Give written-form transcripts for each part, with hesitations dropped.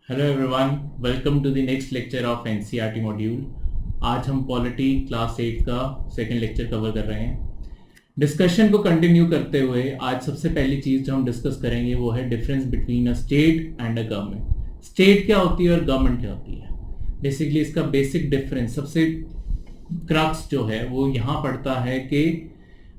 Hello everyone, welcome to the next lecture of NCERT module. आज हम polity class 8 का second lecture cover कर रहे हैं। डिस्कशन को कंटिन्यू करते हुए आज सबसे पहली चीज जो हम डिस्कस करेंगे वो है difference between a state and a government. State क्या होती है और गवर्नमेंट क्या होती है। बेसिकली इसका बेसिक डिफरेंस, सबसे क्रक्स जो है वो यहाँ पड़ता है कि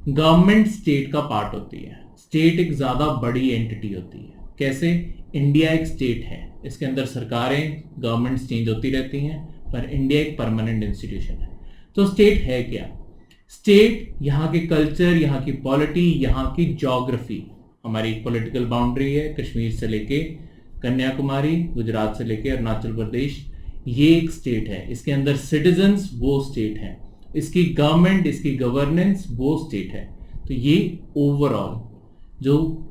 गवर्नमेंट स्टेट का पार्ट होती है। स्टेट एक ज्यादा बड़ी एंटिटी होती है। कैसे? इंडिया एक स्टेट है, इसके अंदर सरकारें गवर्नमेंट्स चेंज होती रहती हैं, पर इंडिया एक परमानेंट इंस्टीट्यूशन है। तो स्टेट है क्या? स्टेट यहाँ के कल्चर, यहाँ की पॉलिटी, यहाँ की ज्योग्राफी। हमारी पॉलिटिकल बाउंड्री है कश्मीर से लेके कन्याकुमारी, गुजरात से लेके अरुणाचल प्रदेश, ये एक स्टेट है। इसके अंदर सिटीजन्स वो स्टेट है, इसकी गवर्नमेंट, इसकी गवर्नेंस वो स्टेट है। तो ये ओवरऑल जो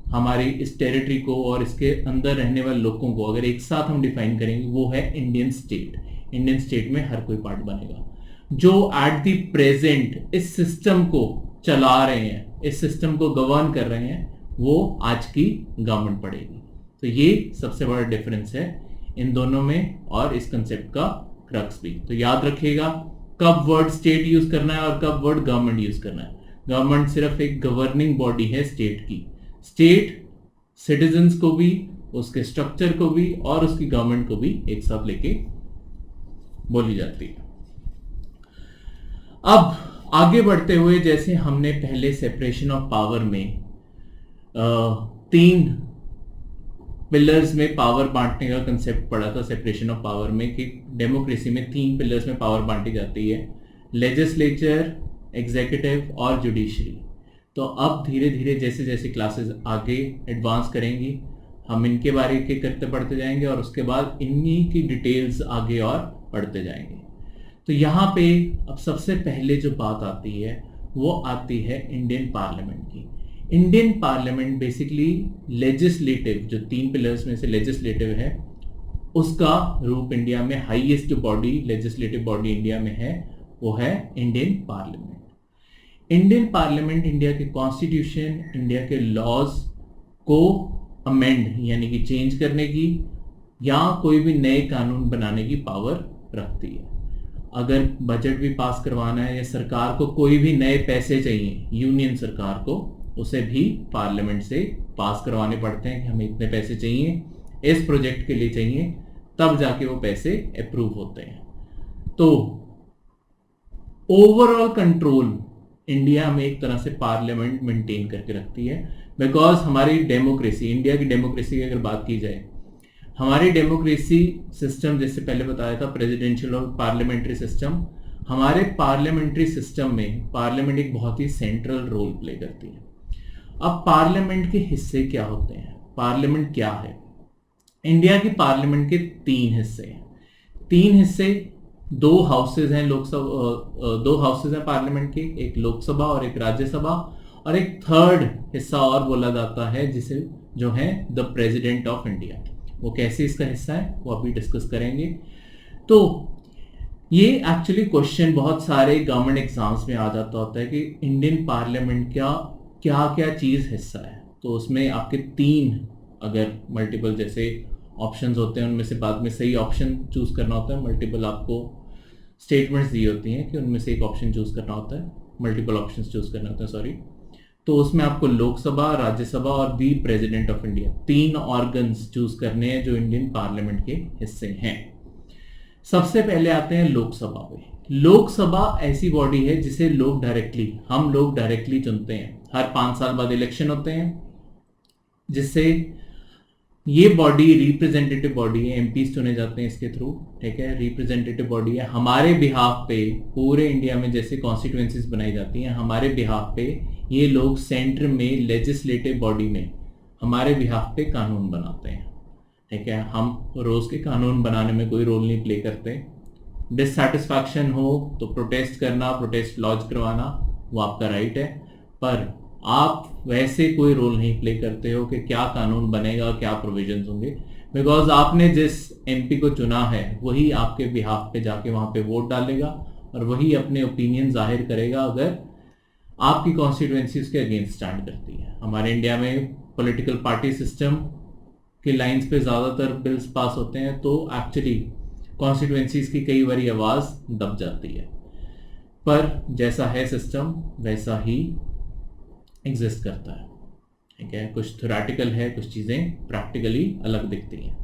हमारी इस टेरिटरी को और इसके अंदर रहने वाले लोगों को अगर एक साथ हम डिफाइन करेंगे वो है इंडियन स्टेट। इंडियन स्टेट में हर कोई पार्ट बनेगा। जो एट द प्रेजेंट इस सिस्टम को चला रहे हैं, इस सिस्टम को गवर्न कर रहे हैं, वो आज की गवर्नमेंट पड़ेगी। तो ये सबसे बड़ा डिफरेंस है इन दोनों में और इस कंसेप्ट का क्रक्स भी। तो याद रखिएगा कब वर्ड स्टेट यूज करना है और कब वर्ड गवर्नमेंट यूज करना है। गवर्नमेंट सिर्फ एक गवर्निंग बॉडी है स्टेट की। स्टेट सिटीजन्स को भी, उसके स्ट्रक्चर को भी और उसकी गवर्नमेंट को भी एक साथ लेके बोली जाती है। अब आगे बढ़ते हुए, जैसे हमने पहले सेपरेशन ऑफ पावर में तीन पिलर्स में पावर बांटने का कंसेप्ट पढ़ा था। सेपरेशन ऑफ पावर में कि डेमोक्रेसी में तीन पिलर्स में पावर बांटी जाती है, लेजिस्लेचर, एग्जीक्यूटिव और जुडिशरी। तो अब धीरे धीरे जैसे जैसे क्लासेस आगे एडवांस करेंगी हम इनके बारे के करते पढ़ते जाएंगे और उसके बाद इन्हीं की डिटेल्स आगे और पढ़ते जाएंगे। तो यहाँ पे अब सबसे पहले जो बात आती है वो आती है इंडियन पार्लियामेंट की। इंडियन पार्लियामेंट बेसिकली लेजिस्लेटिव, जो तीन पिलर्स में से लेजिस्लेटिव है, उसका रूप इंडिया में हाईएस्ट जो बॉडी, लेजिस्लेटिव बॉडी इंडिया में है वो है Indian parliament. Indian parliament India के कॉन्स्टिट्यूशन, इंडिया के लॉज को अमेंड यानी कि चेंज करने की या कोई भी नए कानून बनाने की पावर रखती है। अगर बजट भी पास करवाना है या सरकार को कोई भी नए पैसे चाहिए, यूनियन सरकार को, उसे भी पार्लियामेंट से पास करवाने पड़ते हैं कि हमें इतने पैसे चाहिए, इस प्रोजेक्ट के लिए चाहिए, तब जाके वो पैसे अप्रूव होते हैं। तो ओवरऑल कंट्रोल इंडिया में एक तरह से पार्लियामेंट मेंटेन करके रखती है। बिकॉज हमारी डेमोक्रेसी, इंडिया की डेमोक्रेसी की अगर बात की जाए, हमारी डेमोक्रेसी सिस्टम जैसे पहले बताया था प्रेसिडेंशियल और पार्लियामेंट्री सिस्टम। हमारे पार्लियामेंट्री सिस्टम में पार्लियामेंट एक बहुत ही सेंट्रल रोल प्ले करती है। अब पार्लियामेंट के हिस्से क्या होते हैं, पार्लियामेंट क्या है? इंडिया की पार्लियामेंट के तीन हिस्से हैं। तीन हिस्से, दो हाउसेज हैं दो हाउसेज हैं पार्लियामेंट के, एक लोकसभा और एक राज्यसभा, और एक थर्ड हिस्सा और बोला जाता है जिसे जो है द प्रेसिडेंट ऑफ इंडिया। वो कैसे इसका हिस्सा है वो अभी डिस्कस करेंगे। तो ये एक्चुअली क्वेश्चन बहुत सारे गवर्नमेंट एग्जाम्स में आ जाता होता है कि इंडियन पार्लियामेंट का क्या क्या चीज हिस्सा है। तो उसमें आपके तीन, अगर मल्टीपल जैसे ऑप्शंस होते हैं उनमें से बाद में सही ऑप्शन चूज करना होता है। मल्टीपल आपको स्टेटमेंट्स दी होती हैं कि उनमें से एक ऑप्शन चूज करना होता है, मल्टीपल ऑप्शंस चूज करना होता है, सॉरी। तो उसमें आपको लोकसभा, राज्यसभा और दी प्रेसिडेंट ऑफ इंडिया, तीन ऑर्गन्स चूज करने हैं जो इंडियन पार्लियामेंट के हिस्से हैं। सबसे पहले आते हैं लोकसभा पे। लोकसभा ऐसी बॉडी है जिसे हम लोग डायरेक्टली चुनते हैं। हर 5 साल बाद इलेक्शन होते हैं, जिससे ये बॉडी रिप्रेजेंटेटिव बॉडी है, एमपीज चुने जाते हैं इसके थ्रू, ठीक है। रिप्रेजेंटेटिव बॉडी है हमारे बिहाफ पे, पूरे इंडिया में जैसे कॉन्स्टिट्यूएंसीज बनाई जाती हैं हमारे बिहाफ पे, ये लोग सेंटर में लेजिस्लेटिव बॉडी में हमारे बिहाफ पे कानून बनाते हैं, ठीक है। हम रोज के कानून बनाने में कोई रोल नहीं प्ले करते। डिससैटिस्फैक्शन हो तो प्रोटेस्ट करना, प्रोटेस्ट लॉन्च करवाना, वो आपका राइट है, पर आप वैसे कोई रोल नहीं प्ले करते हो कि क्या कानून बनेगा, क्या प्रोविजंस होंगे। बिकॉज आपने जिस एमपी को चुना है वही आपके बिहाफ पे जाके वहां पे वोट डालेगा और वही अपने ओपिनियन जाहिर करेगा अगर आपकी कॉन्स्टिट्यूएंसी उसके अगेंस्ट स्टैंड करती है। हमारे इंडिया में पॉलिटिकल पार्टी सिस्टम के लाइंस पे ज़्यादातर बिल्स पास होते हैं, तो एक्चुअली कॉन्स्टिट्यूएंसीज की कई बार आवाज़ दब जाती है। पर जैसा है सिस्टम वैसा ही एग्जिस्ट करता है, ठीक है। कुछ थ्योरेटिकल है, कुछ चीज़ें प्रैक्टिकली अलग दिखती हैं।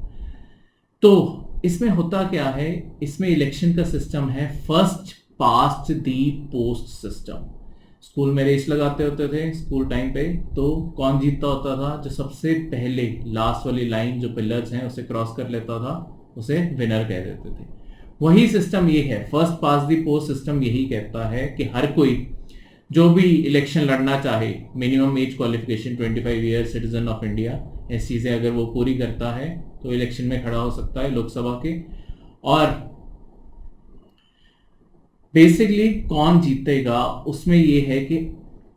तो इसमें होता क्या है, इसमें इलेक्शन का सिस्टम है फर्स्ट पास्ट दी पोस्ट सिस्टम। स्कूल में रेस लगाते होते थे स्कूल टाइम पे, तो कौन जीतता होता था, जो सबसे पहले लास्ट वाली लाइन जो पिलर्स हैं उसे क्रॉस कर लेता था, उसे विनर कह देते थे। वही सिस्टम ये है, फर्स्ट पास दी पोस्ट सिस्टम यही कहता है कि हर कोई जो भी इलेक्शन लड़ना चाहे, minimum age qualification 25 year, citizen of India, ऐसी चीज़ें अगर वो पूरी करता है तो इलेक्शन में खड़ा हो सकता है लोकसभा के। और बेसिकली कौन जीतेगा उसमें ये है कि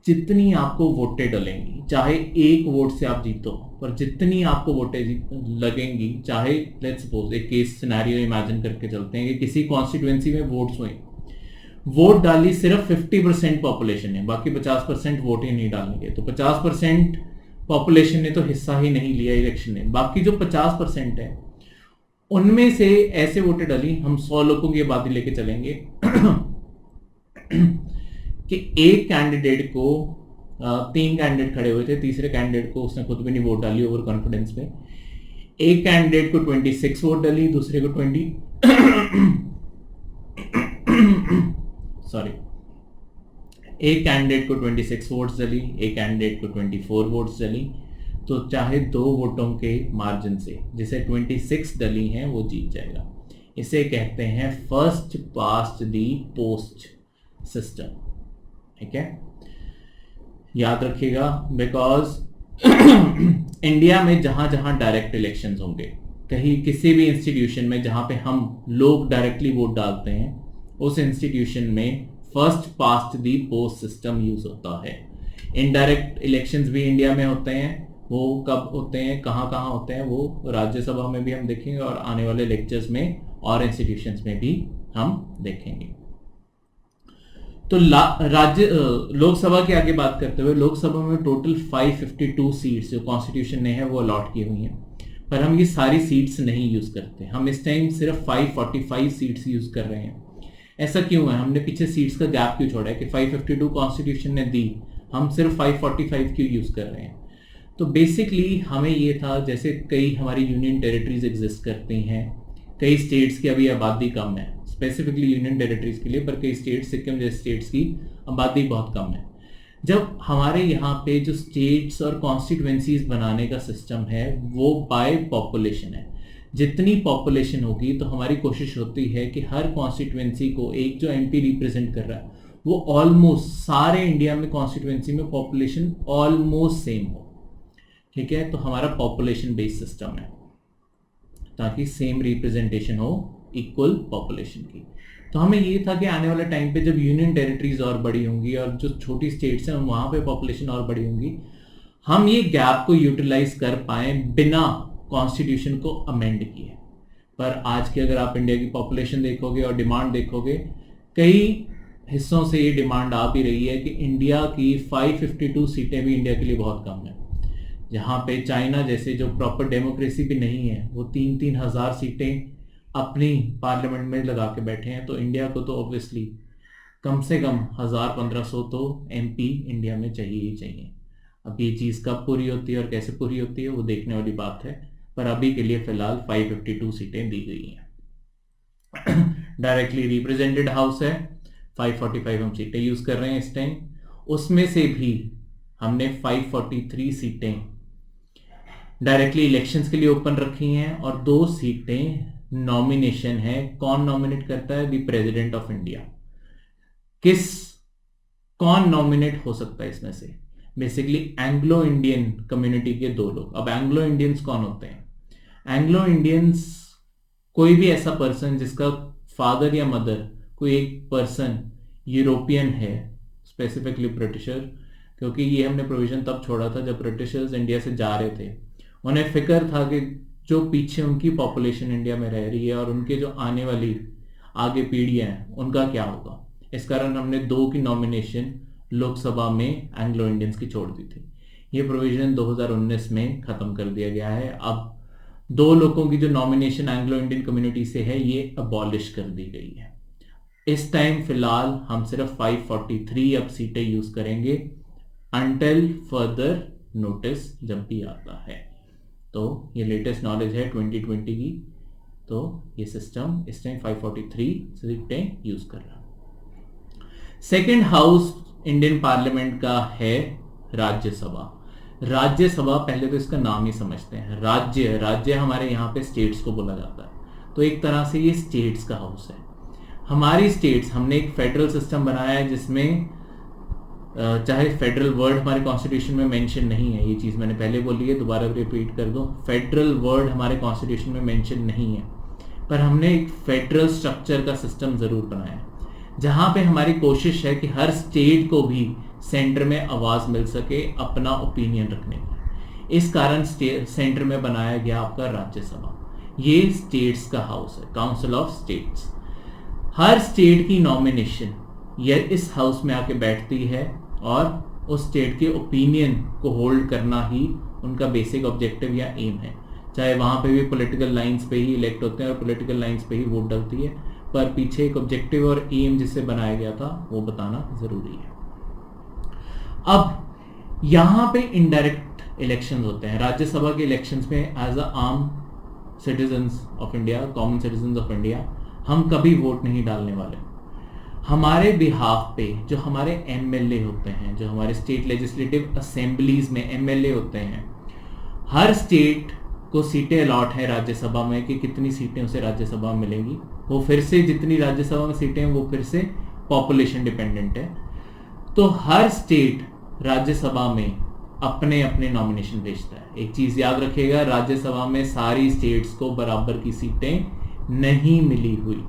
जितनी आपको वोटें डलेंगी, चाहे एक वोट से आप जीतो, पर जितनी आपको वोटें लगेंगी, चाहे लेट्स सपोज एक केस सिनेरियो इमेजिन करके चलते हैं कि किसी कॉन्स्टिट्यूएंसी में वोट्स हुए, वोट डाली सिर्फ 50% पॉपुलेशन है, बाकी 50% वोट ही नहीं डालेंगे, तो 50% पॉपुलेशन ने तो हिस्सा ही नहीं लिया इलेक्शन में। बाकी जो 50% है उनमें से ऐसे वोटें डाली, हम 100 लोगों की आबादी लेके चलेंगे कि एक कैंडिडेट को 3 कैंडिडेट खड़े हुए थे, तीसरे कैंडिडेट को उसने खुद भी नहीं वोट डाली ओवर कॉन्फिडेंस में। एक कैंडिडेट को 26 वोट डाली, दूसरे को 20 सॉरी, एक कैंडिडेट को 26 वोट्स डली, एक कैंडिडेट को 24 वोट्स डली। तो चाहे 2 वोटों के मार्जिन से जिसे 26 डली हैं वो जीत जाएगा। इसे कहते हैं फर्स्ट पास्ट दी पोस्ट सिस्टम, ठीक है, याद रखिएगा। बिकॉज इंडिया में जहां जहां डायरेक्ट इलेक्शंस होंगे, कहीं किसी भी इंस्टीट्यूशन में जहां पे हम लोग डायरेक्टली वोट डालते हैं, उस इंस्टीट्यूशन में फर्स्ट पास्ट दी पोस्ट सिस्टम यूज होता है। इनडायरेक्ट इलेक्शंस भी इंडिया में होते हैं, वो कब होते हैं, कहाँ कहाँ होते हैं, वो राज्यसभा में भी हम देखेंगे और आने वाले लेक्चर्स में और इंस्टीट्यूशंस में भी हम देखेंगे। तो लोकसभा के आगे बात करते हुए, लोकसभा में टोटल 552 सीट्स जो कॉन्स्टिट्यूशन ने है वो अलॉट की हुई हैं, पर हम ये सारी सीट्स नहीं यूज करते। हम इस टाइम सिर्फ 545 सीट्स यूज कर रहे हैं। ऐसा क्यों है, हमने पीछे सीट्स का गैप क्यों छोड़ा है कि 552 कॉन्स्टिट्यूशन ने दी, हम सिर्फ 545 क्यों यूज कर रहे हैं। तो बेसिकली हमें ये था, जैसे कई हमारी यूनियन टेरिटरीज एग्जिस्ट करती हैं, कई स्टेट्स की अभी आबादी कम है, स्पेसिफिकली यूनियन टेरिटरीज के लिए, पर कई स्टेट्स, सिक्किम जैसे स्टेट्स की आबादी बहुत कम है। जब हमारे यहाँ पे जो स्टेट्स और कॉन्स्टिट्यूएंसीज बनाने का सिस्टम है वो बाय पॉपुलेशन है, जितनी पॉपुलेशन होगी तो हमारी कोशिश होती है कि हर कॉन्स्टिट्यूएंसी को एक जो एमपी रिप्रेजेंट कर रहा है वो ऑलमोस्ट सारे इंडिया में कॉन्स्टिट्यूएंसी में पॉपुलेशन ऑलमोस्ट सेम हो, ठीक है। तो हमारा पॉपुलेशन बेस्ड सिस्टम है ताकि सेम रिप्रेजेंटेशन हो इक्वल पॉपुलेशन की। तो हमें ये था कि आने वाले टाइम पे जब यूनियन टेरिटरीज और बड़ी होंगी और जो छोटी स्टेट्स हैं वहां पे पॉपुलेशन और बड़ी होंगी, हम ये गैप को यूटिलाइज कर पाए बिना कॉन्स्टिट्यूशन को अमेंड किए। पर आज की अगर आप इंडिया की पॉपुलेशन देखोगे और डिमांड देखोगे, कई हिस्सों से ये डिमांड आ भी रही है कि इंडिया की 552 सीटें भी इंडिया के लिए बहुत कम है। जहाँ पे चाइना जैसे जो प्रॉपर डेमोक्रेसी भी नहीं है वो 3-3 हज़ार सीटें अपनी पार्लियामेंट में लगा के बैठे हैं, तो इंडिया को तो ऑब्वियसली कम से कम 1000-1500 तो एमपी इंडिया में चाहिए ही चाहिए। अब ये चीज़ कब पूरी होती है और कैसे पूरी होती है वो देखने वाली बात है, पर अभी के लिए फिलहाल 552 सीटें दी गई हैं। डायरेक्टली रिप्रेजेंटेड हाउस है, 545 हम सीटें यूज कर रहे हैं इस टाइम, उसमें से भी हमने 543 सीटें डायरेक्टली इलेक्शंस के लिए ओपन रखी हैं और 2 सीटें नॉमिनेशन है। कौन नॉमिनेट करता है? The president of India. कौन नॉमिनेट हो सकता है इसमें से? बेसिकली एंग्लो इंडियन कम्युनिटी के 2 लोग। अब एंग्लो इंडियंस कौन होते हैं? एंग्लो इंडियंस कोई भी ऐसा पर्सन जिसका फादर या मदर कोई एक पर्सन यूरोपियन है, स्पेसिफिकली ब्रिटिशर, क्योंकि ये हमने प्रोविजन तब छोड़ा था जब ब्रिटिशर्स इंडिया से जा रहे थे। उन्हें फिक्र था कि जो पीछे उनकी पॉपुलेशन इंडिया में रह रही है और उनके जो आने वाली आगे पीढ़ियां हैं उनका क्या होगा। इस कारण हमने 2 की नॉमिनेशन लोकसभा में एंग्लो इंडियंस की छोड़ दी थी। ये प्रोविजन 2019 में खत्म कर दिया गया है। अब 2 लोगों की जो नॉमिनेशन एंग्लो इंडियन कम्युनिटी से है ये अबॉलिश कर दी गई है। इस टाइम फिलहाल हम सिर्फ 543 अब सीटें यूज करेंगे अंटिल फर्दर नोटिस जब भी आता है। तो ये लेटेस्ट नॉलेज है 2020 की। तो ये सिस्टम इस टाइम 543 सीटें यूज कर रहा है। सेकेंड हाउस इंडियन पार्लियामेंट का है राज्यसभा। राज्यसभा, पहले तो इसका नाम ही समझते हैं। राज्य हमारे यहाँ पे स्टेट्स को बोला जाता है, तो एक तरह से ये स्टेट्स का हाउस है। हमारी स्टेट्स, हमने एक फेडरल सिस्टम बनाया है जिसमें चाहे फेडरल वर्ड हमारे कॉन्स्टिट्यूशन में मेंशन नहीं है, ये चीज़ मैंने पहले बोली है, दोबारा रिपीट कर दो, फेडरल वर्ड हमारे कॉन्स्टिट्यूशन में मेंशन नहीं है, पर हमने एक फेडरल स्ट्रक्चर का सिस्टम ज़रूर बनाया है जहाँ पे हमारी कोशिश है कि हर स्टेट को भी सेंटर में आवाज़ मिल सके अपना ओपिनियन रखने की। इस कारण सेंटर में बनाया गया आपका राज्यसभा। ये स्टेट्स का हाउस है, council of states. Her state की नॉमिनेशन ये इस हाउस में आके बैठती है और उस स्टेट के ओपिनियन को होल्ड करना ही उनका बेसिक ऑब्जेक्टिव या एम है। चाहे वहाँ पे भी पॉलिटिकल लाइंस पे ही इलेक्ट होते हैं और पॉलिटिकल लाइंस पे ही वोट डलती है, पर पीछे एक ऑब्जेक्टिव और एम जिससे बनाया गया था वो बताना जरूरी है। अब यहाँ पे इनडायरेक्ट इलेक्शंस होते हैं। राज्यसभा के इलेक्शंस में एज अ आम citizens of India, common citizens of India, हम कभी वोट नहीं डालने वाले। हमारे बिहाफ पे जो हमारे एमएलए होते हैं, जो हमारे स्टेट लेजिस्लेटिव असेंबलीज में एमएलए होते हैं, हर स्टेट को सीटें अलॉट है राज्यसभा में कि कितनी सीटें उसे राज्यसभा में मिलेंगी। वो फिर से जितनी राज्यसभा में सीटें हैं वो फिर से पॉपुलेशन डिपेंडेंट है। तो हर स्टेट राज्यसभा में अपने अपने नॉमिनेशन भेजता है। एक चीज याद रखिएगा, राज्यसभा में सारी स्टेट्स को बराबर की सीटें नहीं मिली हुई,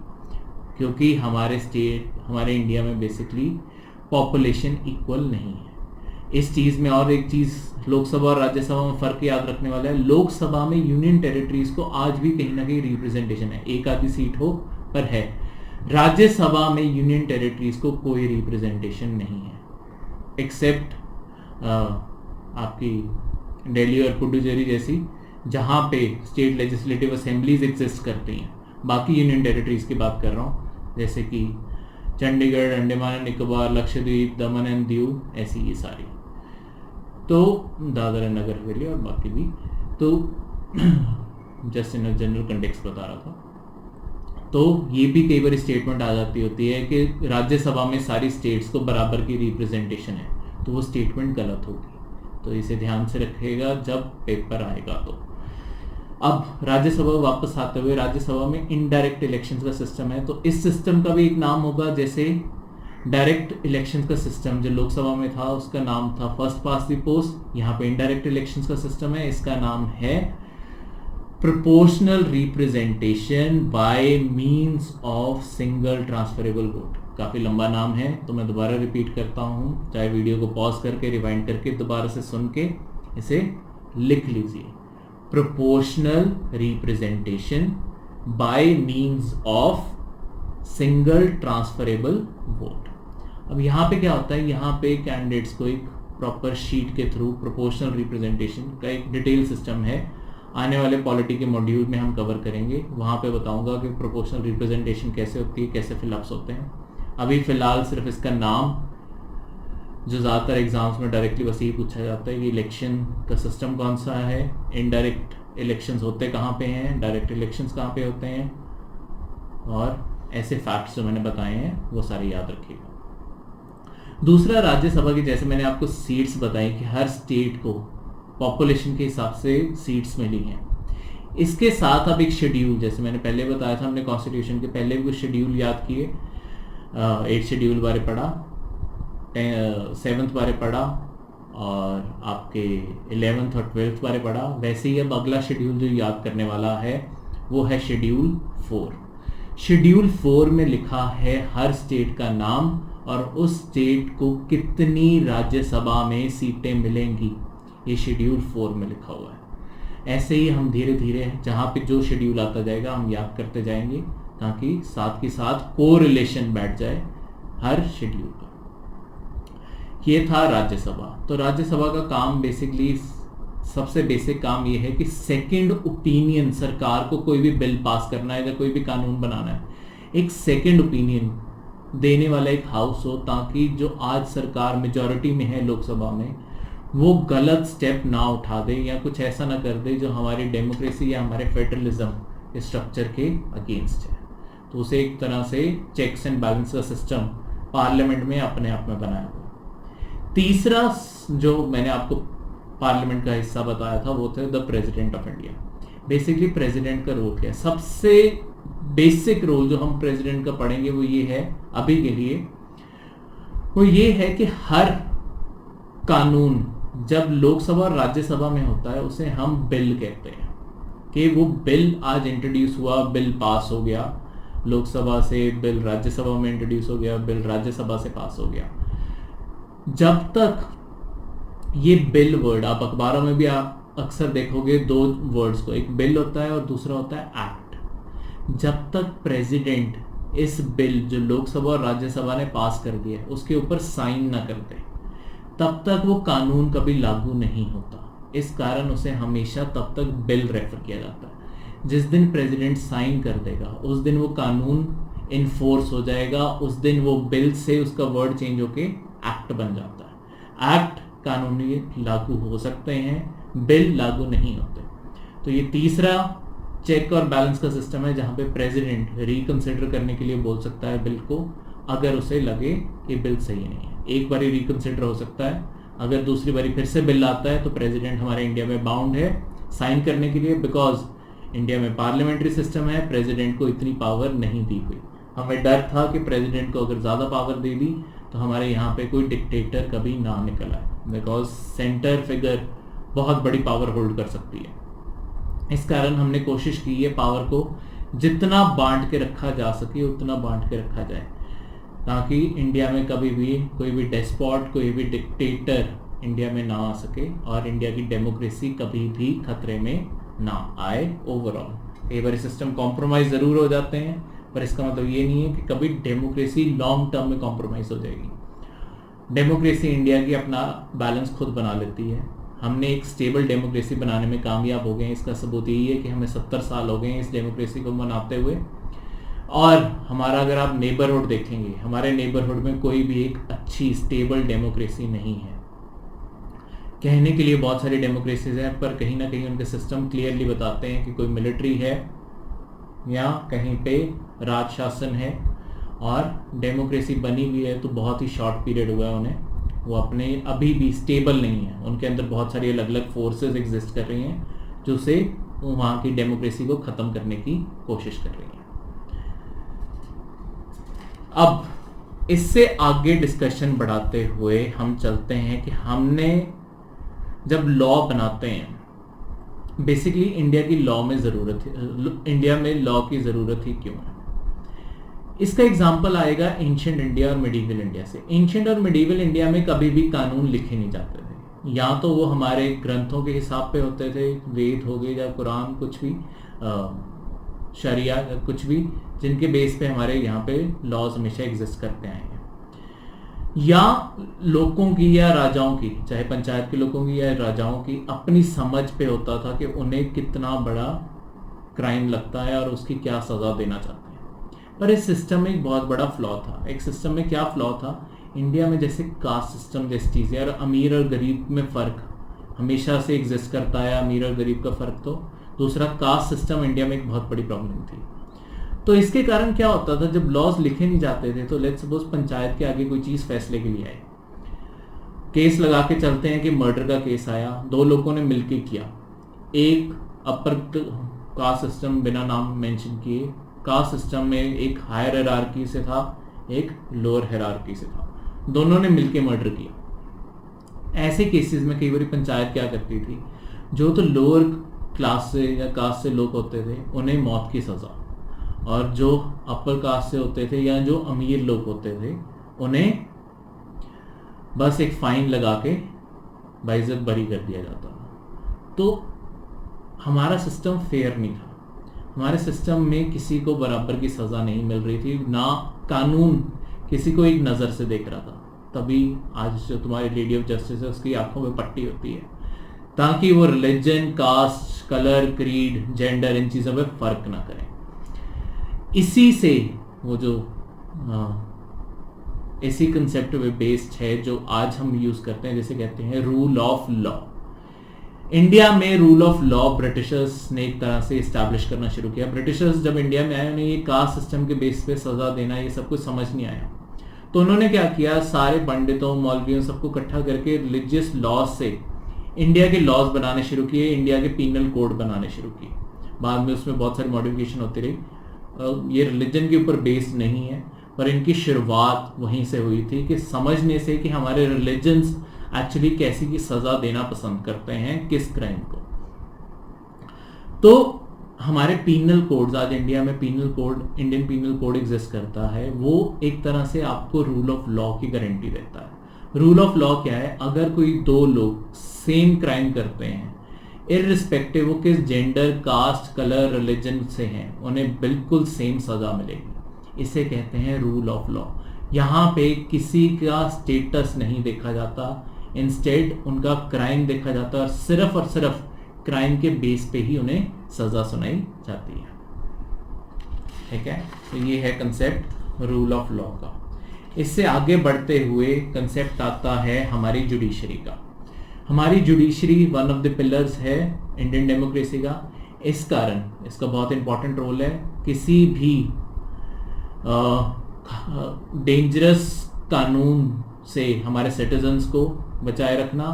क्योंकि हमारे इंडिया में बेसिकली पॉपुलेशन इक्वल नहीं है। इस चीज में और एक चीज लोकसभा और राज्यसभा में फर्क याद रखने वाला है। लोकसभा में यूनियन टेरिटरीज को आज भी कहीं ना कहीं रिप्रेजेंटेशन है, एक आधी सीट हो पर है। राज्यसभा में यूनियन टेरिटरीज को कोई रिप्रेजेंटेशन नहीं है, एक्सेप्ट आपकी दिल्ली और पुडुचेरी जैसी, जहाँ पे स्टेट लेजिस्लेटिव असेंबलीज एग्जिस्ट करती हैं। बाकी यूनियन टेरिटरीज की बात कर रहा हूँ, जैसे कि Chandigarh, Andaman and Nicobar, Lakshadweep, Daman and Diu, ऐसी ये सारी, तो दादरा नगर हवेली और बाकी भी। तो जस्ट इन जनरल कंटेक्स्ट बता रहा था। तो ये भी कई बार स्टेटमेंट आ जाती होती है कि राज्यसभा में सारी स्टेट्स को बराबर की रिप्रेजेंटेशन है, तो वो स्टेटमेंट गलत होगी। तो इसे ध्यान से रखिएगा जब पेपर आएगा। तो अब राज्यसभा वापस आते हुए, राज्यसभा में इनडायरेक्ट इलेक्शंस का सिस्टम है। तो इस सिस्टम का भी एक नाम होगा, जैसे डायरेक्ट इलेक्शंस का सिस्टम जो लोकसभा में था उसका नाम था फर्स्ट पास्ट द पोस्ट। यहाँ पे इनडायरेक्ट इलेक्शंस का सिस्टम है, इसका नाम है proportional representation by means of single transferable vote. काफी लंबा नाम है, तो मैं दोबारा रिपीट करता हूँ, चाहे वीडियो को पॉज करके रिवाइंड करके दोबारा से सुन के इसे लिख लीजिए। Proportional representation by means of single transferable vote. अब यहाँ पे क्या होता है, यहाँ पे कैंडिडेट्स को एक प्रॉपर शीट के थ्रू प्रोपोर्शनल रिप्रेजेंटेशन का एक डिटेल सिस्टम है, आने वाले पॉलिटी के मॉड्यूल में हम कवर करेंगे। वहाँ पे बताऊंगा कि प्रोपोर्शनल रिप्रेजेंटेशन कैसे होती है, कैसे फिलअप्स होते हैं। अभी फिलहाल सिर्फ इसका नाम, जो ज़्यादातर एग्जाम्स में डायरेक्टली बस यही पूछा जाता है कि इलेक्शन का सिस्टम कौन सा है, इनडायरेक्ट इलेक्शंस होते कहाँ पे हैं, डायरेक्ट इलेक्शंस कहाँ पे होते हैं, और ऐसे फैक्ट्स जो मैंने बताए हैं वो सारे याद रखिएगा। दूसरा, राज्यसभा की जैसे मैंने आपको सीट्स बताई कि हर स्टेट को पॉपुलेशन के हिसाब से सीट्स मिली हैं। इसके साथ अब एक शेड्यूल, जैसे मैंने पहले बताया था, हमने कॉन्स्टिट्यूशन के पहले भी कुछ शेड्यूल याद किए। 8 शेड्यूल बारे पढ़ा, 7th बारे पढ़ा, और आपके 11th और 12th बारे पढ़ा। वैसे ही अब अगला शेड्यूल जो याद करने वाला है वो है शेड्यूल 4। शेड्यूल 4 में लिखा है हर स्टेट का नाम और उस स्टेट को कितनी राज्यसभा में सीटें मिलेंगी, ये शेड्यूल 4 में लिखा हुआ है। ऐसे ही हम धीरे धीरे जहाँ पे जो शेड्यूल आता जाएगा हम याद करते जाएंगे, ताकि साथ के साथ कोरिलेशन बैठ जाए हर शेड्यूल पर। ये था राज्यसभा। तो राज्यसभा का काम बेसिकली सबसे बेसिक काम ये है कि सेकंड ओपिनियन, सरकार को कोई भी बिल पास करना है या कोई भी कानून बनाना है, एक सेकंड ओपिनियन देने वाला एक हाउस हो, ताकि जो आज सरकार मेजॉरिटी में है लोकसभा में, वो गलत स्टेप ना उठा दे या कुछ ऐसा ना कर दे जो हमारी डेमोक्रेसी या हमारे फेडरलिज्म स्ट्रक्चर के अगेंस्ट है। तो उसे एक तरह से चेक्स एंड बैलेंस का सिस्टम पार्लियामेंट में अपने आप में बनाया हुआ। तीसरा जो मैंने आपको पार्लियामेंट का हिस्सा बताया था वो थे the president of India. Basically president का रोल क्या है? सबसे बेसिक रोल जो हम प्रेसिडेंट का पढ़ेंगे वो ये है अभी के लिए, वो ये है कि हर कानून जब लोकसभा और राज्यसभा में होता है उसे हम बिल कहते हैं, कि वो बिल आज इंट्रोड्यूस हुआ, बिल पास हो गया लोकसभा से, बिल राज्यसभा में इंट्रोड्यूस हो गया, बिल राज्यसभा से पास हो गया। जब तक ये बिल वर्ड, आप अखबारों में भी आप अक्सर देखोगे दो वर्ड्स को, एक बिल होता है और दूसरा होता है एक्ट। जब तक प्रेसिडेंट इस बिल जो लोकसभा और राज्यसभा ने पास कर दिया उसके ऊपर साइन ना करते, तब तक वो कानून कभी लागू नहीं होता। इस कारण उसे हमेशा तब तक बिल रेफर किया जाता है। जिस दिन प्रेसिडेंट साइन कर देगा उस दिन वो कानून इन्फोर्स हो जाएगा, उस दिन वो बिल से उसका वर्ड चेंज होके एक्ट बन जाता है। एक्ट कानूनी लागू हो सकते हैं, बिल लागू नहीं होते। तो ये तीसरा चेक और बैलेंस का सिस्टम है जहां पे प्रेसिडेंट रिकंसिडर करने के लिए बोल सकता है बिल को, अगर उसे लगे कि बिल सही नहीं है। एक बारी रिकंसिडर हो सकता है, अगर दूसरी बारी फिर से बिल आता है तो प्रेसिडेंट हमारे इंडिया में बाउंड है साइन करने के लिए, बिकॉज इंडिया में पार्लियामेंट्री सिस्टम है, प्रेसिडेंट को इतनी पावर नहीं दी हुई। हमें डर था कि प्रेसिडेंट को अगर ज़्यादा पावर दे दी तो हमारे यहाँ पे कोई डिक्टेटर कभी ना निकल आए, बिकॉज सेंटर फिगर बहुत बड़ी पावर होल्ड कर सकती है। इस कारण हमने कोशिश की है पावर को जितना बांट के रखा जा सके उतना बांट के रखा जाए, ताकि इंडिया में कभी भी कोई भी डेस्पॉट, कोई भी डिक्टेटर इंडिया में ना आ सके और इंडिया की डेमोक्रेसी कभी भी खतरे में ना आए ओवरऑल। कई बार सिस्टम कॉम्प्रोमाइज ज़रूर हो जाते हैं, पर इसका मतलब ये नहीं है कि कभी डेमोक्रेसी लॉन्ग टर्म में कॉम्प्रोमाइज़ हो जाएगी। डेमोक्रेसी इंडिया की अपना बैलेंस खुद बना लेती है। हमने एक स्टेबल डेमोक्रेसी बनाने में कामयाब हो गए हैं। इसका सबूत यही है कि हमें 70 साल हो गए हैं इस डेमोक्रेसी को बनाते हुए। और हमारा अगर आप नेबरहुड देखेंगे, हमारे नेबरहुड में कोई भी एक अच्छी स्टेबल डेमोक्रेसी नहीं है। कहने के लिए बहुत सारी डेमोक्रेसीज हैं, पर कहीं ना कहीं उनके सिस्टम क्लियरली बताते हैं कि कोई मिलिट्री है या कहीं पे राज शासन है, और डेमोक्रेसी बनी हुई है तो बहुत ही शॉर्ट पीरियड हुआ है उन्हें, वो अपने अभी भी स्टेबल नहीं है। उनके अंदर बहुत सारी अलग अलग फोर्सेस एग्जिस्ट कर रही हैं जो से वहाँ की डेमोक्रेसी को ख़त्म करने की कोशिश कर रही हैं। अब इससे आगे डिस्कशन बढ़ाते हुए हम चलते हैं कि हमने जब लॉ बनाते हैं, बेसिकली इंडिया की लॉ में ज़रूरत है, इंडिया में लॉ की ज़रूरत ही क्यों है? इसका एग्जाम्पल आएगा एंशिएंट इंडिया और मिडीवल इंडिया से। एंशिएंट और मिडीवल इंडिया में कभी भी कानून लिखे नहीं जाते थे, या तो वो हमारे ग्रंथों के हिसाब पे होते थे, वेद हो गए या कुरान, कुछ भी शरिया, कुछ भी जिनके बेस पे हमारे यहाँ पे लॉज हमेशा एग्जिस्ट करते आए हैं, या लोगों की या राजाओं की, चाहे पंचायत के लोगों की या राजाओं की अपनी समझ पे होता था कि उन्हें कितना बड़ा क्राइम लगता है और उसकी क्या सज़ा देना चाहते हैं। पर इस सिस्टम में एक बहुत बड़ा फ्लॉ था। एक सिस्टम में क्या फ्लॉ था? इंडिया में जैसे कास्ट सिस्टम जैसी चीज़ है और अमीर और गरीब में फ़र्क हमेशा से एग्जिस्ट करता है, अमीर और गरीब का फ़र्क। तो दूसरा कास्ट सिस्टम इंडिया में एक बहुत बड़ी प्रॉब्लम थी। तो इसके कारण क्या होता था, जब लॉज लिखे नहीं जाते थे तो लेट्स सपोज पंचायत के आगे कोई चीज़ फैसले के लिए आए, केस लगा के चलते हैं कि मर्डर का केस आया, दो लोगों ने मिलके किया, एक अपर कास्ट सिस्टम बिना नाम मेंशन किए, कास्ट सिस्टम में एक हायर हायरार्की से था, एक लोअर हायरार्की से था, दोनों ने मिलके मर्डर किया। ऐसे केसेस में कई बार पंचायत क्या करती थी, जो तो लोअर क्लास से या कास्ट से लोग होते थे उन्हें मौत की सज़ा, और जो अपर कास्ट से होते थे या जो अमीर लोग होते थे उन्हें बस एक फाइन लगा के बाइज्जत बरी कर दिया जाता था। तो हमारा सिस्टम फेयर नहीं था। हमारे सिस्टम में किसी को बराबर की सज़ा नहीं मिल रही थी, ना कानून किसी को एक नज़र से देख रहा था। तभी आज जो तुम्हारी लेडी ऑफ जस्टिस है उसकी आंखों में पट्टी होती है, ताकि वो religion, caste, colour, creed, gender, इन चीज़ों पे फर्क ना करें। इसी से वो जो इसी कंसेप्ट पे बेस्ड है जो आज हम यूज करते हैं, जैसे कहते हैं रूल ऑफ लॉ। इंडिया में रूल ऑफ लॉ ब्रिटिशर्स ने एक तरह से इस्टेब्लिश करना शुरू किया। ब्रिटिशर्स जब इंडिया में आए, उन्हें ये कास्ट सिस्टम के बेस पे सजा देना ये सब कुछ समझ नहीं आया, तो उन्होंने क्या किया, सारे पंडितों, मौलवियों सबको इकट्ठा करके रिलीजियस लॉज से इंडिया के लॉज बनाने शुरू किए, इंडिया के पीनल कोड बनाने शुरू किए। बाद में उसमें बहुत सारी मॉडिफिकेशन होती रही। ये रिलीजन के ऊपर बेस्ड नहीं है, पर इनकी शुरुआत वहीं से हुई थी कि समझने से कि हमारे रिलीजन्स एक्चुअली कैसी की सजा देना पसंद करते हैं, किस क्राइम को। तो हमारे पीनल कोड्स, आज इंडिया में penal code, Indian penal code exist करता है, वो एक तरह से आपको रूल ऑफ लॉ की गारंटी देता है। रूल ऑफ लॉ क्या है, अगर कोई दो लोग सेम क्राइम करते हैं, इररिस्पेक्टिव वो किस जेंडर, कास्ट, कलर, रिलीजन से हैं, उन्हें बिल्कुल सेम सजा मिलेगी। इसे कहते हैं रूल ऑफ लॉ। यहाँ पे किसी का स्टेटस नहीं देखा जाता, इंस्टेड उनका क्राइम देखा जाता है और सिर्फ क्राइम के बेस पे ही उन्हें सजा सुनाई जाती है। ठीक है, तो ये है कंसेप्ट रूल ऑफ लॉ का। इससे आगे बढ़ते हुए कंसेप्ट आता है हमारी जुडिशरी का। हमारी judiciary one of the pillars है इंडियन डेमोक्रेसी का। इस कारण इसका बहुत इंपॉर्टेंट रोल है किसी भी डेंजरस कानून से हमारे सिटीजन्स को बचाए रखना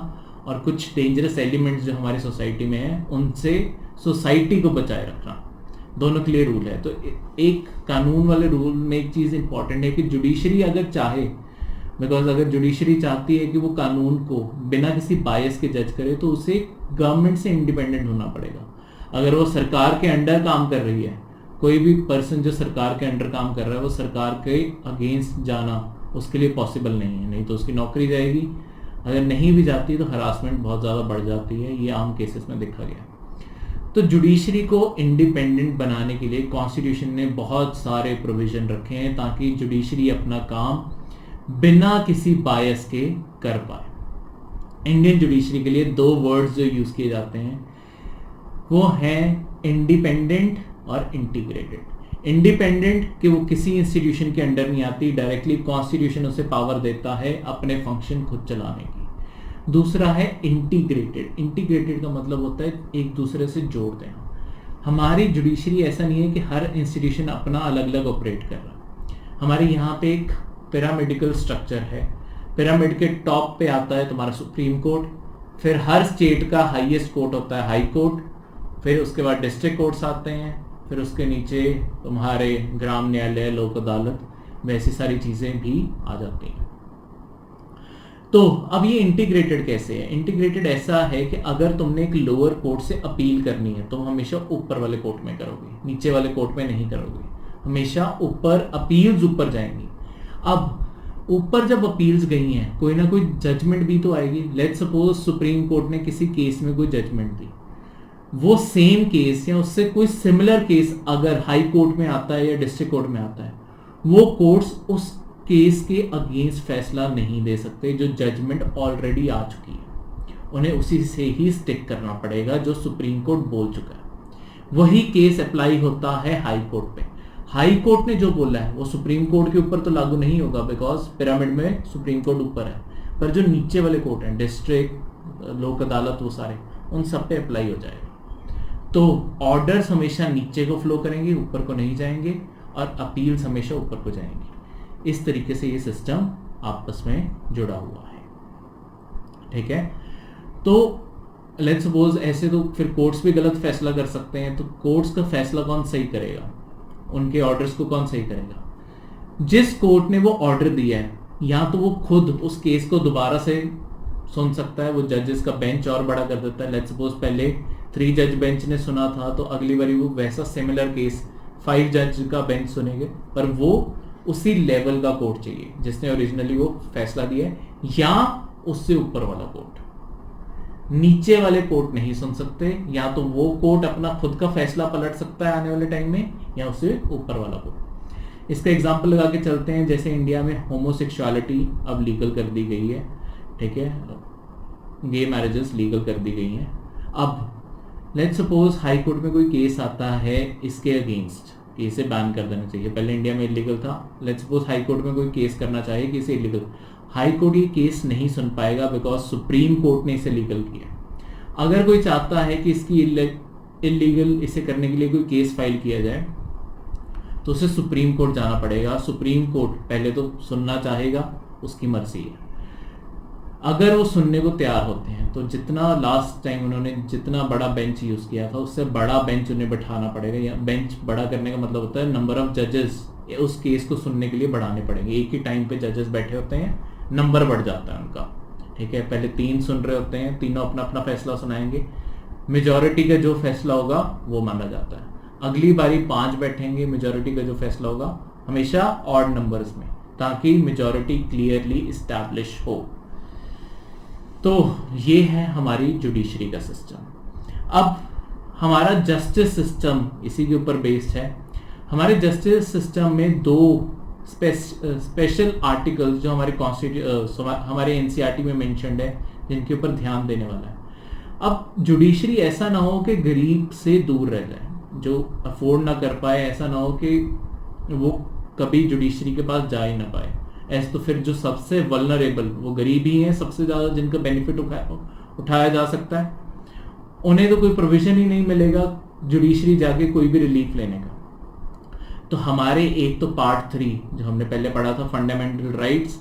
और कुछ डेंजरस एलिमेंट्स जो हमारी सोसाइटी में हैं उनसे सोसाइटी को बचाए रखना, दोनों के लिए रूल है। तो एक कानून वाले रूल में एक चीज़ इंपॉर्टेंट है कि जुडिशरी अगर चाहे, बिकॉज अगर जुडिशरी चाहती है कि वो कानून को बिना किसी बायस के जज करे, तो उसे गवर्नमेंट से इंडिपेंडेंट होना पड़ेगा। अगर वो सरकार के अंडर काम कर रही है, कोई भी पर्सन जो सरकार के अंडर काम कर रहा है वो सरकार के अगेंस्ट जाना उसके लिए पॉसिबल नहीं है, नहीं तो उसकी नौकरी जाएगी। अगर नहीं भी जाती तो हरासमेंट बहुत ज़्यादा बढ़ जाती है, ये आम केसेस में देखा गया। तो जुडिशरी को इंडिपेंडेंट बनाने के लिए कॉन्स्टिट्यूशन ने बहुत सारे प्रोविजन रखे हैं ताकि जुडिशरी अपना काम बिना किसी बायस के कर पाए। इंडियन जुडिशरी के लिए दो वर्ड्स जो यूज़ किए जाते हैं वो हैं इंडिपेंडेंट और इंटीग्रेटेड। इंडिपेंडेंट कि वो किसी इंस्टीट्यूशन के अंडर नहीं आती, डायरेक्टली कॉन्स्टिट्यूशन उसे पावर देता है अपने फंक्शन खुद चलाने की। दूसरा है इंटीग्रेटेड। इंटीग्रेटेड का मतलब होता है एक दूसरे से जोड़ देना। हमारी जुडिशरी ऐसा नहीं है कि हर इंस्टीट्यूशन अपना अलग अलग ऑपरेट कर रहा। हमारे यहाँ पे एक पिरामिडिकल स्ट्रक्चर है। पिरामिड के टॉप पे आता है तुम्हारा सुप्रीम कोर्ट, फिर हर स्टेट का हाईएस्ट कोर्ट होता है हाई कोर्ट, फिर उसके बाद डिस्ट्रिक्ट कोर्ट्स आते हैं, फिर उसके नीचे तुम्हारे ग्राम न्यायालय, लोक अदालत, वैसी सारी चीज़ें भी आ जाती हैं। तो अब ये इंटीग्रेटेड कैसे है? इंटीग्रेटेड ऐसा है कि अगर तुमने एक लोअर कोर्ट से अपील करनी है तुम हमेशा ऊपर वाले कोर्ट में करोगे, नीचे वाले कोर्ट में नहीं करोगे, हमेशा ऊपर अपील्स ऊपर जाएंगी। अब ऊपर जब अपील्स गई हैं कोई ना कोई जजमेंट भी तो आएगी। लेट्स सपोज सुप्रीम कोर्ट ने किसी केस में कोई जजमेंट दी, वो सेम केस या उससे कोई सिमिलर केस अगर हाई कोर्ट में आता है या डिस्ट्रिक्ट कोर्ट में आता है, वो कोर्ट्स उस केस के अगेंस्ट फैसला नहीं दे सकते जो जजमेंट ऑलरेडी आ चुकी है। उन्हें उसी से ही स्टिक करना पड़ेगा जो सुप्रीम कोर्ट बोल चुका है। वही केस अप्लाई होता है हाई कोर्ट पे। हाई कोर्ट ने जो बोला है वो सुप्रीम कोर्ट के ऊपर तो लागू नहीं होगा, बिकॉज पिरामिड में सुप्रीम कोर्ट ऊपर है, पर जो नीचे वाले कोर्ट हैं, डिस्ट्रिक्ट, लोक अदालत, वो सारे उन सब पे अप्लाई हो जाएगा। तो ऑर्डर्स हमेशा नीचे को फ्लो करेंगे, ऊपर को नहीं जाएंगे, और अपील्स हमेशा ऊपर को जाएंगी। इस तरीके से ये सिस्टम आपस में जुड़ा हुआ है। ठीक है, तो लेट्स सपोज ऐसे तो फिर कोर्ट्स भी गलत फैसला कर सकते हैं, तो कोर्ट्स का फैसला कौन सही करेगा? उनके ऑर्डर्स को कौन सही करेगा? जिस कोर्ट ने वो ऑर्डर दिया है, या तो वो खुद उस केस को दोबारा से सुन सकता है, वो जजेस का बेंच और बड़ा कर देता है। लेट्स सपोज पहले 3 जज बेंच ने सुना था, तो अगली बारी वो वैसा सिमिलर केस 5 जज का बेंच सुनेंगे, पर वो उसी लेवल का कोर्ट चाहिए जिसने ओरिजिनली वो फैसला दिया है, या उससे ऊपर वाला कोर्ट। नीचे वाले कोर्ट नहीं सुन सकते, या तो वो कोर्ट अपना खुद का फैसला पलट सकता है आने वाले टाइम में, या उससे ऊपर वाला कोर्ट। इसका एग्जांपल लगा के चलते हैं, जैसे इंडिया में होमोसेक्सुअलिटी अब लीगल कर दी गई है। ठीक है, गे मैरिजेस लीगल कर दी गई हैं। अब लेट्स सपोज हाई कोर्ट में कोई केस आता है इसके अगेंस्ट कि इसे बैन कर देना चाहिए, पहले इंडिया में इलीगल था, लेट्स सपोज हाई कोर्ट में कोई केस करना चाहे कि इसे इलीगल, हाई कोर्ट ये केस नहीं सुन पाएगा बिकॉज सुप्रीम कोर्ट ने इसे लीगल किया। अगर कोई चाहता है कि इसकी इलीगल इसे करने के लिए कोई केस फाइल किया जाए तो उसे सुप्रीम कोर्ट जाना पड़ेगा। सुप्रीम कोर्ट पहले तो सुनना चाहेगा, उसकी मर्जी है। अगर वो सुनने को तैयार होते हैं तो जितना लास्ट टाइम उन्होंने जितना बड़ा बेंच यूज़ किया था उससे बड़ा बेंच उन्हें बैठाना पड़ेगा। या बेंच बड़ा करने का मतलब होता है नंबर ऑफ जजेस उस केस को सुनने के लिए बढ़ाने पड़ेंगे। एक ही टाइम पे जजेस बैठे होते हैं, नंबर बढ़ जाता है उनका, ठीक है। पहले 3 सुन रहे होते हैं, तीनों अपना अपना फैसला सुनाएंगे, मेजॉरिटी का जो फैसला होगा वो माना जाता है। अगली बारी 5 बैठेंगे, मेजॉरिटी का जो फैसला होगा हमेशा ऑड नंबर्स में, ताकि मेजॉरिटी क्लियरली इस्टेब्लिश हो। तो ये है हमारी जुडिशरी का सिस्टम। अब हमारा जस्टिस सिस्टम इसी के ऊपर बेस्ड है। हमारे जस्टिस सिस्टम में 2 स्पेशल आर्टिकल्स जो हमारे एनसीईआरटी में मेंशन्ड है, जिनके ऊपर ध्यान देने वाला है। अब जुडिशरी ऐसा ना हो कि गरीब से दूर रह जाए, जो अफोर्ड ना कर पाए, ऐसा ना हो कि वो कभी जुडिशरी के पास जा ही ना पाए। ऐसे तो फिर जो सबसे वल्नरेबल वो गरीब ही हैं, सबसे ज़्यादा जिनका बेनिफिट उठाया जा सकता है, उन्हें तो कोई प्रोविजन ही नहीं मिलेगा जुडिशरी जाके कोई भी रिलीफ लेने का। तो हमारे एक तो पार्ट 3 जो हमने पहले पढ़ा था फंडामेंटल राइट्स,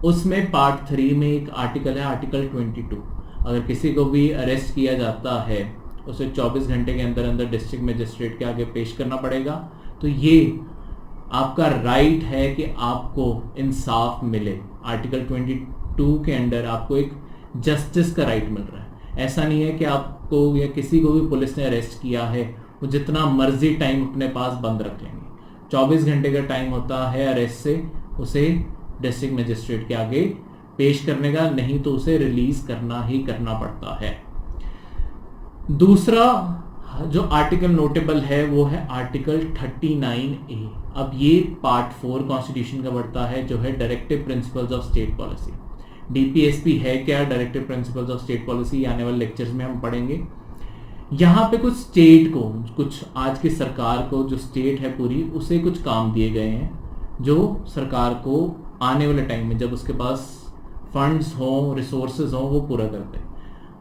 उसमें पार्ट 3 में एक आर्टिकल है, आर्टिकल 22। अगर किसी को भी अरेस्ट किया जाता है उसे 24 घंटे के अंदर अंदर डिस्ट्रिक्ट मजिस्ट्रेट के आगे पेश करना पड़ेगा। तो ये आपका राइट है कि आपको इंसाफ मिले। आर्टिकल 22 के अंडर आपको एक जस्टिस का राइट मिल रहा है। ऐसा नहीं है कि आपको या किसी को भी पुलिस ने अरेस्ट किया है वो जितना मर्जी टाइम अपने पास बंद रख लेंगे। 24 घंटे का टाइम होता है अरेस्ट से उसे डिस्ट्रिक्ट मजिस्ट्रेट के आगे पेश करने का, नहीं तो उसे रिलीज करना ही करना पड़ता है। दूसरा जो आर्टिकल नोटेबल है वो है आर्टिकल 39A। अब ये पार्ट 4 कॉन्स्टिट्यूशन का बढ़ता है, जो है directive principles of state policy. DPSP है क्या, directive principles of state policy, आने वाले लेक्चर्स में हम पढ़ेंगे। यहाँ पे कुछ स्टेट को, कुछ आज की सरकार को, जो स्टेट है पूरी, उसे कुछ काम दिए गए हैं जो सरकार को आने वाले टाइम में जब उसके पास फंड्स हों, रिसोर्सेज हों, वो पूरा कर दे।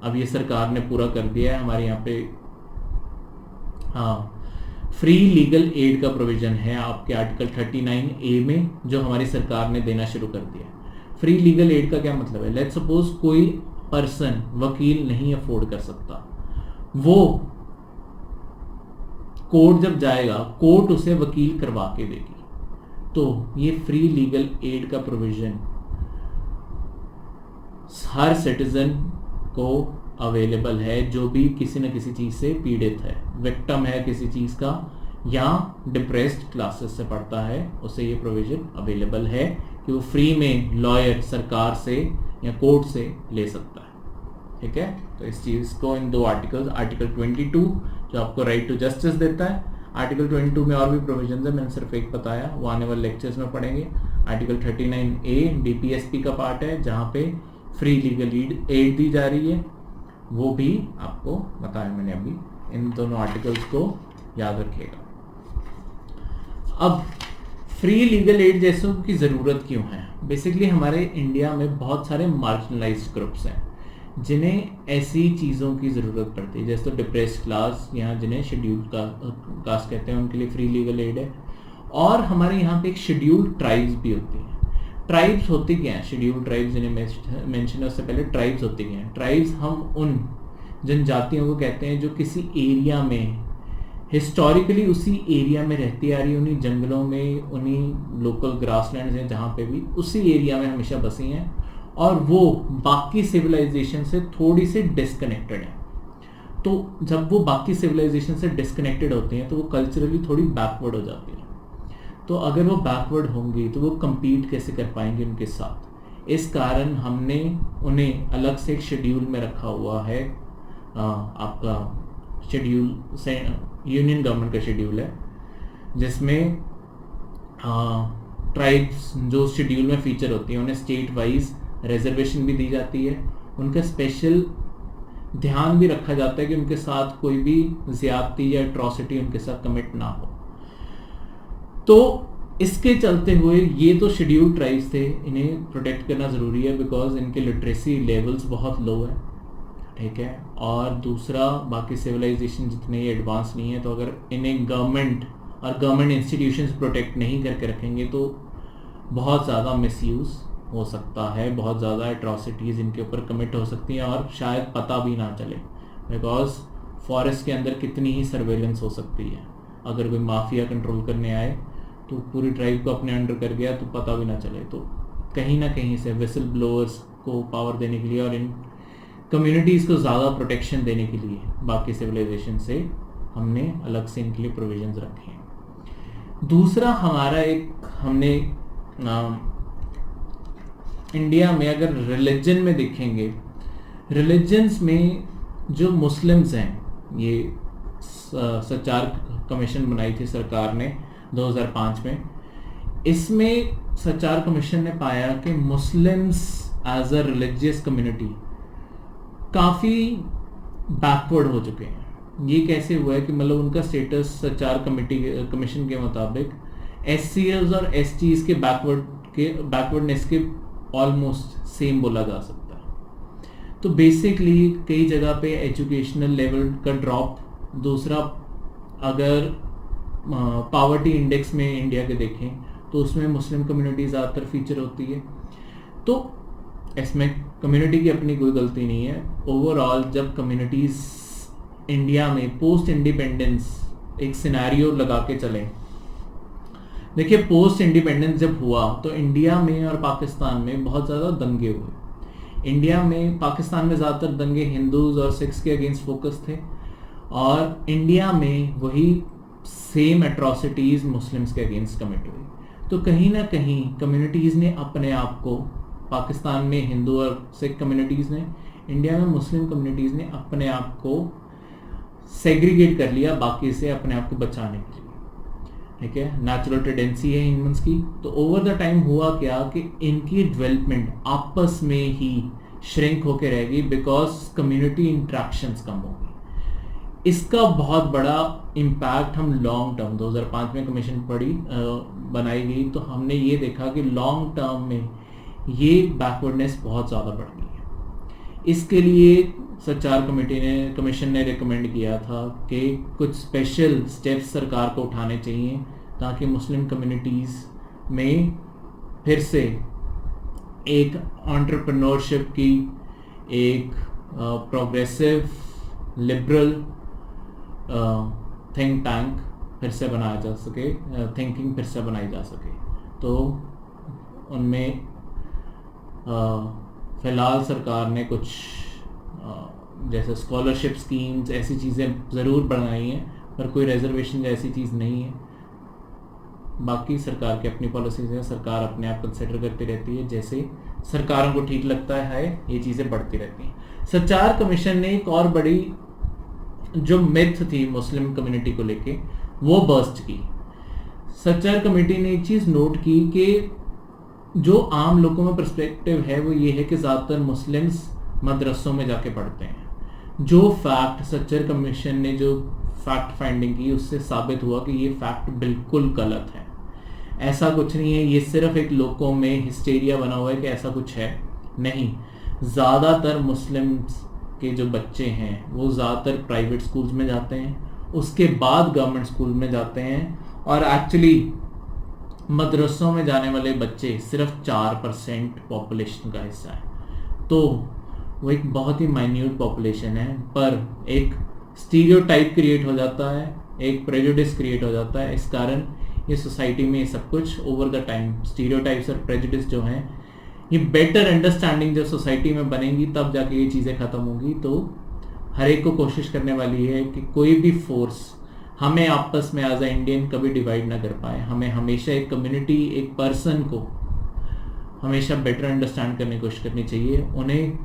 अब ये सरकार ने पूरा कर दिया है। हमारे यहाँ पे फ्री लीगल एड का प्रोविजन है आपके आर्टिकल 39A में, जो हमारी सरकार ने देना शुरू कर दिया है। फ्री लीगल एड का क्या मतलब है? लेट्स सपोज कोई पर्सन वकील नहीं अफोर्ड कर सकता, वो कोर्ट जब जाएगा कोर्ट उसे वकील करवा के देगी। तो ये फ्री लीगल एड का प्रोविजन हर सिटीजन को अवेलेबल है जो भी किसी न किसी चीज़ से पीड़ित है, विक्टिम है किसी चीज़ का, या डिप्रेस्ड क्लासेस से पढ़ता है, उसे ये प्रोविजन अवेलेबल है कि वो फ्री में लॉयर सरकार से या कोर्ट से ले सकता है। ठीक है, तो इस चीज़ को इन 2 आर्टिकल्स, आर्टिकल 22 जो आपको राइट टू जस्टिस देता है, आर्टिकल 22 में और भी प्रोविजन है, मैंने सिर्फ एक बताया, वो आने वाले लेक्चर्स में पढ़ेंगे। आर्टिकल 39A डीपीएसपी का पार्ट है, जहाँ पे फ्री लीगल एड दी जा रही है, वो भी आपको बताया मैंने अभी। इन दोनों आर्टिकल्स को याद रखिएगा। अब फ्री लीगल एड जैसों की ज़रूरत क्यों है? बेसिकली हमारे इंडिया में बहुत सारे मार्जिनलाइज्ड ग्रुप्स हैं जिन्हें ऐसी चीज़ों की ज़रूरत पड़ती है, जैसे तो डिप्रेस्ड क्लास या जिन्हें शेड्यूल्ड कास्ट कहते हैं, उनके लिए फ्री लीगल एड है। और हमारे यहाँ पे एक शेड्यूल्ड ट्राइब्स भी होती हैं। ट्राइब्स होती क्या हैं? शेड्यूल्ड ट्राइब्स जिन्हें मेंशन है उससे पहले ट्राइब्स होती क्या हैं? ट्राइब्स हम उन जनजातियों को कहते हैं जो किसी एरिया में हिस्टोरिकली उसी एरिया में रहती आ रही, उन्हीं जंगलों में, उन्हीं लोकल ग्रासलैंड्स हैं जहाँ पे भी उसी एरिया में हमेशा बसी हैं, और वो बाकी सिविलाइजेशन से थोड़ी सी डिस्कनेक्टेड है। तो जब वो बाकी सिविलाइजेशन से डिस्कनेक्टेड होते हैं तो वो कल्चरली थोड़ी बैकवर्ड हो जाती है। तो अगर वो बैकवर्ड होंगी तो वो compete कैसे कर पाएंगे उनके साथ? इस कारण हमने उन्हें अलग से एक शेड्यूल में रखा हुआ है। आपका शेड्यूल से यूनियन गवर्नमेंट का शेड्यूल है, जिसमें ट्राइब्स जो शेड्यूल में फीचर होती हैं उन्हें स्टेट वाइज रिजर्वेशन भी दी जाती है, उनका स्पेशल ध्यान भी रखा जाता है कि उनके साथ कोई भी ज्यादती या एट्रॉसिटी उनके साथ कमिट ना हो। तो इसके चलते हुए ये तो शेड्यूल्ड ट्राइब्स थे, इन्हें प्रोटेक्ट करना ज़रूरी है बिकॉज इनके लिटरेसी लेवल्स बहुत लो है, ठीक है। और दूसरा, बाकी सिविलाइजेशन जितने एडवांस नहीं है, तो अगर इन्हें गवर्नमेंट और गवर्नमेंट इंस्टीट्यूशंस प्रोटेक्ट नहीं करके रखेंगे तो बहुत ज़्यादा मिसयूज़ हो सकता है, बहुत ज़्यादा एट्रॉसिटीज़ इनके ऊपर कमिट हो सकती हैं और शायद पता भी ना चले, बिकॉज फॉरेस्ट के अंदर कितनी ही सर्वेलेंस हो सकती है। अगर कोई माफिया कंट्रोल करने आए तो पूरी ट्राइब को अपने अंडर कर गया तो पता भी ना चले। तो कहीं ना कहीं से विसल ब्लोअर्स को पावर देने के लिए और इन कम्युनिटीज़ को ज़्यादा प्रोटेक्शन देने के लिए बाकी सिविलाइजेशन से हमने अलग से इनके लिए प्रोविजंस रखे हैं। दूसरा हमारा हमने इंडिया में अगर रिलीजन में देखेंगे, रिलीजन्स में जो मुस्लिम्स हैं, ये सचार कमीशन बनाई थी सरकार ने 2005 में, इसमें सचार कमीशन ने पाया कि Muslims as a religious community काफ़ी बैकवर्ड हो चुके हैं। ये कैसे हुआ है कि मतलब उनका स्टेटस सचार कमीशन के मुताबिक SCs और STs के बैकवर्डनेस के ऑलमोस्ट सेम बोला जा सकता है। तो बेसिकली कई जगह पे एजुकेशनल लेवल का ड्रॉप, दूसरा अगर पावर्टी इंडेक्स में इंडिया के देखें तो उसमें मुस्लिम कम्युनिटी ज़्यादातर फीचर होती है। तो इसमें कम्युनिटी की अपनी कोई गलती नहीं है। ओवरऑल जब कम्युनिटीज़ इंडिया में पोस्ट इंडिपेंडेंस एक सिनेरियो लगा के चलें, देखिए पोस्ट इंडिपेंडेंस जब हुआ तो इंडिया में और पाकिस्तान में बहुत ज़्यादा दंगे हुए। इंडिया में, पाकिस्तान में ज़्यादातर दंगे हिंदूज़ और सिख्स के अगेंस्ट फोकस थे, और इंडिया में वही सेम एट्रॉसिटीज़ मुस्लिम्स के अगेंस्ट कमिट हुई। तो कहीं ना कहीं कम्युनिटीज़ ने अपने आप को, पाकिस्तान में हिंदू और सिख कम्युनिटीज़ ने, इंडिया में मुस्लिम कम्युनिटीज़ ने अपने आप को सेग्रीगेट कर लिया बाकी से अपने आप को बचाने के लिए, ठीक है। नेचुरल टेंडेंसी है ह्यूमंस की। तो ओवर द टाइम हुआ क्या कि इनकी डेवलपमेंट आपस में ही श्रिंक होके रह गई बिकॉज कम्युनिटी इंट्रैक्शंस कम हो गई। इसका बहुत बड़ा इम्पैक्ट हम लॉन्ग टर्म 2005 में कमीशन बनाई गई तो हमने ये देखा कि लॉन्ग टर्म में ये बैकवर्डनेस बहुत ज़्यादा बढ़ गई है। इसके लिए सचार कमीशन ने रिकमेंड किया था कि कुछ स्पेशल स्टेप्स सरकार को उठाने चाहिए ताकि मुस्लिम कम्युनिटीज़ में फिर से एक एंटरप्रेन्योरशिप की, एक प्रोग्रेसिव लिबरल थिंक टैंक फिर से बनाया जा सके, थिंकिंग फिर से बनाई जा सके। तो उनमें फ़िलहाल सरकार ने कुछ जैसे स्कॉलरशिप स्कीम्स, ऐसी चीज़ें ज़रूर बनाई हैं, पर कोई रिजर्वेशन जैसी चीज़ नहीं है। बाकी सरकार की अपनी पॉलिसीज़ हैं, सरकार अपने आप कंसिडर करती रहती है, जैसे सरकारों को ठीक लगता है ये चीज़ें बढ़ती रहती हैं। सचार कमीशन ने एक और बड़ी जो मिथ थी मुस्लिम कम्युनिटी को लेके वो बर्स्ट की। सचार कमेटी ने एक चीज़ नोट की कि जो आम लोगों में पर्सपेक्टिव है वो ये है कि ज़्यादातर मुस्लिम्स मदरसों में जाके पढ़ते हैं। जो फैक्ट सच्चर कमीशन ने जो फैक्ट फाइंडिंग की उससे साबित हुआ कि ये फैक्ट बिल्कुल गलत है। ऐसा कुछ नहीं है, ये सिर्फ एक लोगों में हिस्टेरिया बना हुआ है कि ऐसा कुछ है, नहीं। ज़्यादातर मुस्लिम्स के जो बच्चे हैं वो ज़्यादातर प्राइवेट स्कूल्स में जाते हैं, उसके बाद गवर्नमेंट स्कूल में जाते हैं, और एक्चुअली मदरसों में जाने वाले बच्चे सिर्फ 4% पॉपुलेशन का हिस्सा है। तो वो एक बहुत ही माइन्यूट पॉपुलेशन है, पर एक स्टीरियोटाइप क्रिएट हो जाता है, एक प्रेजुडिस क्रिएट हो जाता है। इस कारण ये सोसाइटी में ये सब कुछ ओवर द टाइम स्टीरियोटाइप्स और प्रेजुडिस जो हैं, ये बेटर अंडरस्टैंडिंग जब सोसाइटी में बनेंगी तब जाके ये चीज़ें ख़त्म होंगी। तो हर एक को कोशिश करने वाली है कि कोई भी फोर्स हमें आपस में एज अ इंडियन कभी डिवाइड ना कर पाए। हमें हमेशा एक कम्युनिटी, एक पर्सन को हमेशा बेटर अंडरस्टैंड करने की कोशिश करनी चाहिए। उन्हें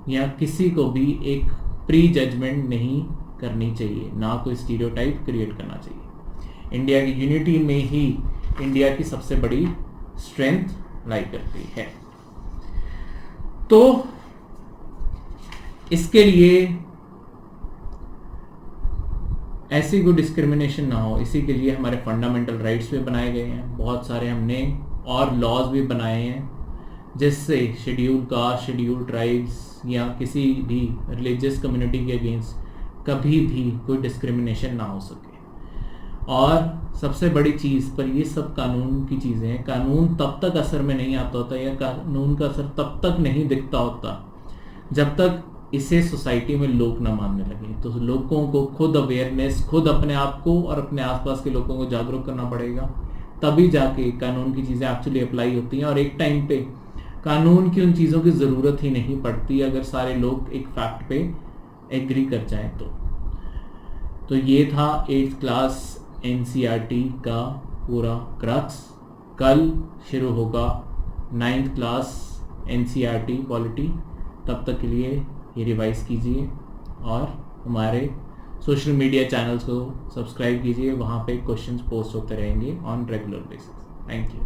या किसी को भी एक प्री जजमेंट नहीं करनी चाहिए, ना कोई स्टीरियोटाइप क्रिएट करना चाहिए। इंडिया की यूनिटी में ही इंडिया की सबसे बड़ी स्ट्रेंथ लाई करती है। तो इसके लिए ऐसी कोई डिस्क्रिमिनेशन ना हो, इसी के लिए हमारे फंडामेंटल राइट्स भी बनाए गए हैं, बहुत सारे हमने और लॉज भी बनाए हैं जिससे शेड्यूल कास्ट, शेड्यूल ट्राइब्स या किसी भी रिलीजियस कम्युनिटी के अगेंस्ट कभी भी कोई डिस्क्रिमिनेशन ना हो सके। और सबसे बड़ी चीज़ पर ये सब कानून की चीज़ें हैं, कानून तब तक असर में नहीं आता होता या कानून का असर तब तक नहीं दिखता होता जब तक इसे सोसाइटी में लोग ना मानने लगे। तो लोगों को खुद अवेयरनेस, खुद अपने आप को और अपने आसपास के लोगों को जागरूक करना पड़ेगा, तभी जाके कानून की चीज़ें एक्चुअली अप्लाई होती हैं। और एक टाइम पे कानून की उन चीज़ों की ज़रूरत ही नहीं पड़ती अगर सारे लोग एक फैक्ट पे एग्री कर जाएं तो ये था 8th क्लास NCERT का पूरा क्रक्स। कल शुरू होगा 9th क्लास NCERT पॉलिटी। तब तक के लिए ये रिवाइज कीजिए और हमारे सोशल मीडिया चैनल्स को सब्सक्राइब कीजिए, वहाँ पे क्वेश्चंस पोस्ट होते रहेंगे on regular basis. Thank you.